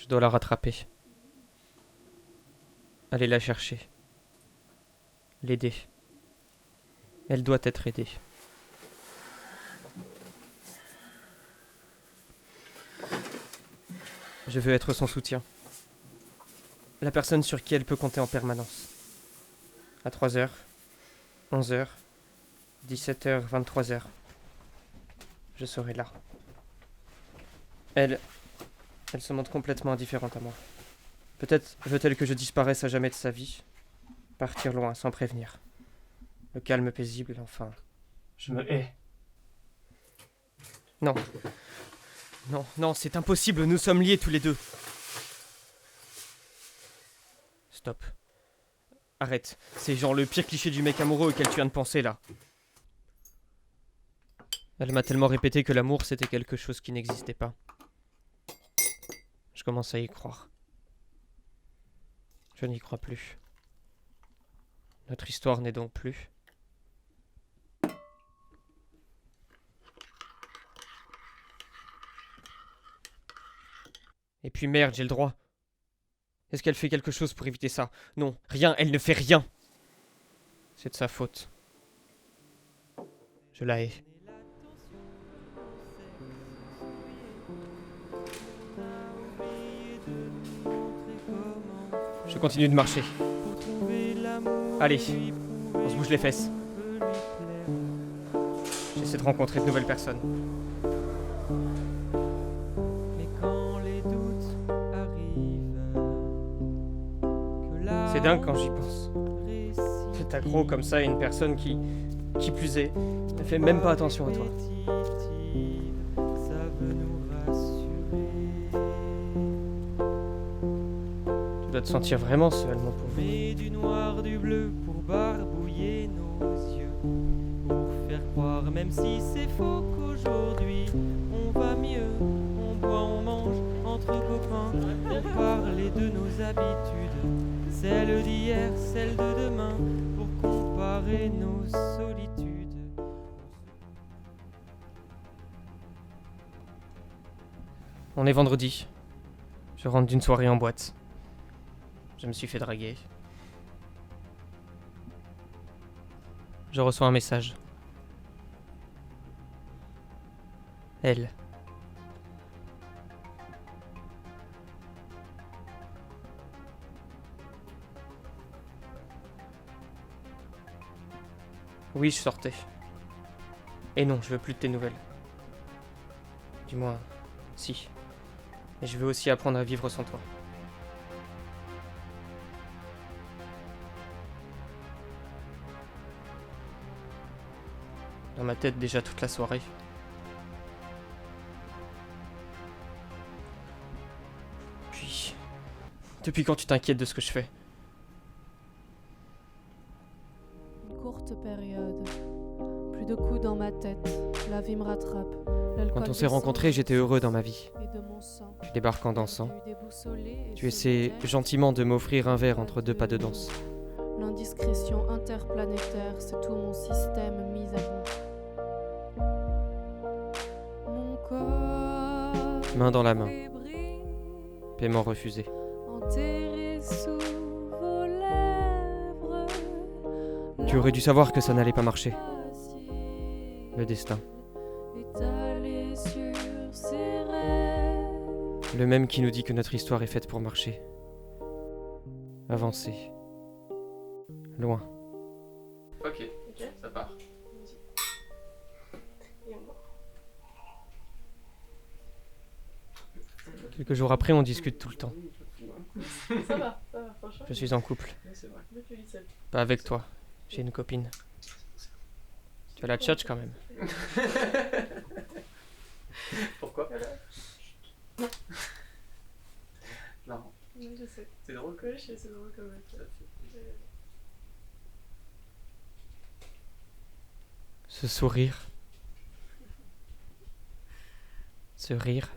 Je dois la rattraper. Aller la chercher. L'aider. Elle doit être aidée. Je veux être son soutien. La personne sur qui elle peut compter en permanence. À 3h, 11h, 17h, 23h. Je serai là. Elle se montre complètement indifférente à moi. Peut-être veut-elle que je disparaisse à jamais de sa vie. Partir loin, sans prévenir. Le calme paisible, enfin. Je me hais. Non. Non, non, c'est impossible, nous sommes liés tous les deux. Stop. Arrête, c'est genre le pire cliché du mec amoureux auquel tu viens de penser là. Elle m'a tellement répété que l'amour c'était quelque chose qui n'existait pas. Je commence à y croire. Je n'y crois plus. Notre histoire n'est donc plus. Et puis merde, j'ai le droit. Est-ce qu'elle fait quelque chose pour éviter ça? Non, rien, elle ne fait rien. C'est de sa faute. Je la hais. Je continue de marcher. Allez, on se bouge les fesses. J'essaie de rencontrer de nouvelles personnes. Mais quand les doutes arrivent, que la C'est dingue quand j'y pense. récit T'es accro comme ça à une personne qui plus est, ne fait même pas attention à toi. répétitive, ça veut nous rassurer. Tu dois te sentir vraiment seul, mon pauvre. Mais du noir, du bleu pour barbouiller nos yeux, pour faire croire, même si c'est faux, qu'aujourd'hui on va mieux. On boit, on mange entre copains, pour parler de nos habitudes, celles d'hier, celles de demain, pour comparer nos solitudes. On est vendredi. Je rentre d'une soirée en boîte. Je me suis fait draguer. Je reçois un message. Elle. Oui, je sortais. Et non, je veux plus de tes nouvelles. Du moins, si. Et je veux aussi apprendre à vivre sans toi. Dans ma tête déjà toute la soirée. Puis, depuis quand tu t'inquiètes de ce que je fais? Une courte période. Plus de coups dans ma tête. La vie me rattrape. Quand on s'est rencontrés, j'étais heureux dans ma vie. Tu débarques en dansant. Tu essaies gentiment de m'offrir un verre entre deux pas de danse. L'indiscrétion interplanétaire, c'est tout mon système mis à bout. Mon corps Main dans la main. fébrile, Paiement refusé. enterré sous vos lèvres. Tu aurais dû savoir que ça n'allait pas marcher. L'acier Le destin. étalé sur ses rêves. Le même qui nous dit que notre histoire est faite pour marcher. Avancer. Loin. Ok, ça part. Quelques jours après, on discute tout le temps. Ça va, franchement. Je suis en couple. Mieux que lui seul. Pas avec toi. J'ai une copine. Tu as la tchatch quand même. Pourquoi? Voilà. Non, Oui, je sais. c'est drôle. Oui, je sais, c'est drôle quand même. Ce sourire. Ce rire.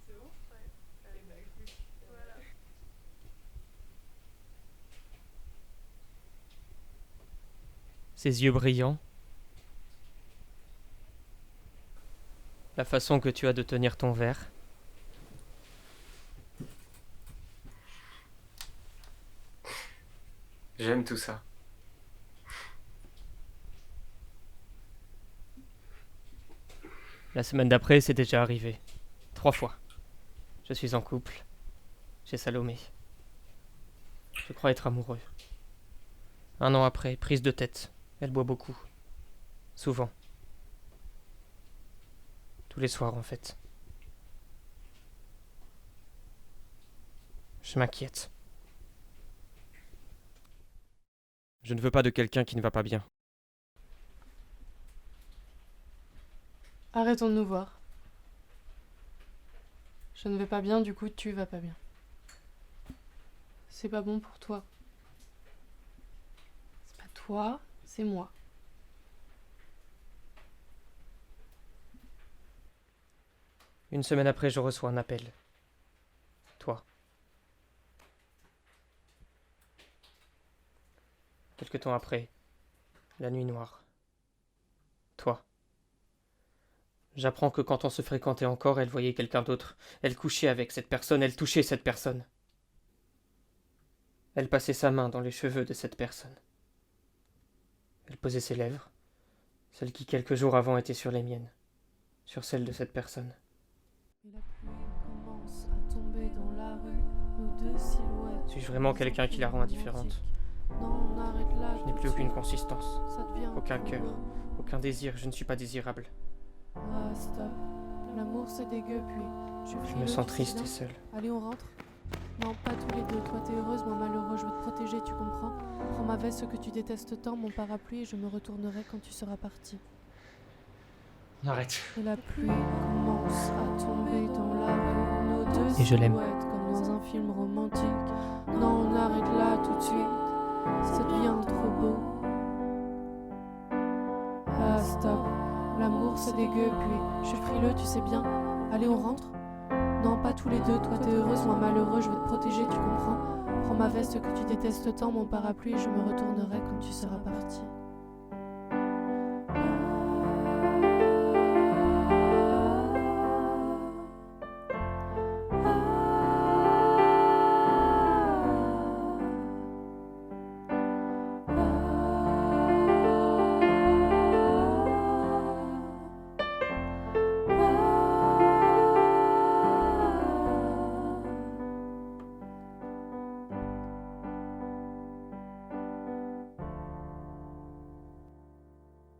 C'est bon? Ouais. Eh ben, écoute, voilà. Ses yeux brillants. La façon que tu as de tenir ton verre. J'aime tout ça. La semaine d'après, c'est déjà arrivé. 3 fois. Je suis en couple. J'ai Salomé. Je crois être amoureux. 1 an après, prise de tête. Elle boit beaucoup. Souvent. Tous les soirs, en fait. Je m'inquiète. Je ne veux pas de quelqu'un qui ne va pas bien. Arrêtons de nous voir. Je ne vais pas bien, du coup tu vas pas bien. C'est pas bon pour toi. C'est pas toi, c'est moi. Une semaine après, je reçois un appel. Toi. Quelque temps après, la nuit noire. Toi. J'apprends que quand on se fréquentait encore, elle voyait quelqu'un d'autre. Elle couchait avec cette personne, elle touchait cette personne. Elle passait sa main dans les cheveux de cette personne. Elle posait ses lèvres, celles qui quelques jours avant étaient sur les miennes, sur celles de cette personne. Et la pluie commence à tomber dans la rue, nos deux silhouettes. Suis-je vraiment quelqu'un qui la rend indifférente? Non, on arrête là. Je n'ai plus aucune consistance, Ça devient aucun trop cœur, lourd. aucun désir, je ne suis pas désirable. Ah, stop. L'amour c'est dégueu, puis je suis Je frileux, me sens tu sais triste bien. et seul. Allez, on rentre. Non, pas tous les deux. Toi, t'es heureuse, moi malheureux. Je veux te protéger, tu comprends? Prends ma veste que tu détestes tant, mon parapluie, et je me retournerai quand tu seras parti. Arrête. Et la pluie commence à tomber dans la rue, nos deux Et je l'aime. silhouettes, comme dans un film romantique. Non, on arrête là tout de suite. Ça devient trop beau. Ah, stop. L'amour c'est dégueu, puis je suis frileux, tu sais bien. Allez, on rentre? Non, pas tous les deux. Toi, t'es heureuse, moi malheureux. Je veux te protéger, tu comprends? Prends ma veste que tu détestes tant, mon parapluie, et je me retournerai quand tu seras parti.